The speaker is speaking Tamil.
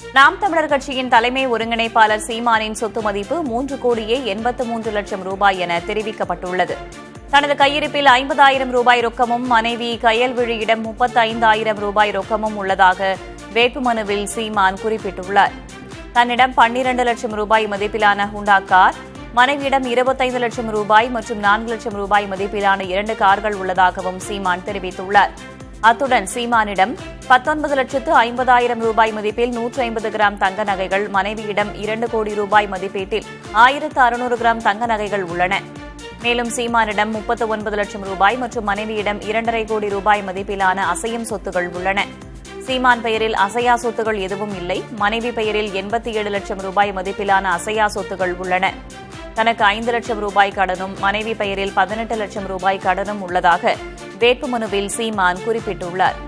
நாம் தமிழர் கட்சியின் தலைமை ஒருங்கிணைப்பாளர் சீமானின் சொத்து மதிப்பு 3,83,00,000 ரூபாய் என தெரிவிக்கப்பட்டுள்ளது. தனது கையிருப்பில் 50,000 ரூபாய் ரொக்கமும் மனைவி கயல்விழியிடம் 35,000 ரூபாய் ரொக்கமும் உள்ளதாக வேட்புமனுவில் சீமான் குறிப்பிட்டுள்ளார். தன்னிடம் 12 லட்சம் ரூபாய் மதிப்பிலான ஹுண்டா கார், மனைவியிடம் 25 லட்சம் ரூபாய் மற்றும் 4 லட்சம் ரூபாய் மதிப்பிலான 2 கார்கள் உள்ளதாகவும் சீமான் தெரிவித்துள்ளார். அத்துடன் சீமானிடம் 19,50,000 ரூபாய் மதிப்பில் 150 கிராம் தங்க நகைகள், மனைவியிடம் 2 கோடி ரூபாய் மதிப்பீட்டில் 1,600 கிராம் தங்க நகைகள் உள்ளன. மேலும் சீமானிடம் 39 லட்சம் ரூபாய் மற்றும் மனைவியிடம் 2.5 கோடி ரூபாய் மதிப்பிலான அசையும் சொத்துகள் உள்ளன. சீமான் பெயரில் அசையா சொத்துகள் எதுவும் இல்லை. மனைவி பெயரில் 87 லட்சம் ரூபாய் மதிப்பிலான அசையா சொத்துகள் உள்ளன. தனக்கு 5 லட்சம் ரூபாய் கடனும் மனைவி பெயரில் 18 லட்சம் ரூபாய் கடனும் உள்ளதாக வேட்புமனுவில் சீமான் குறிப்பிட்டுள்ளார்.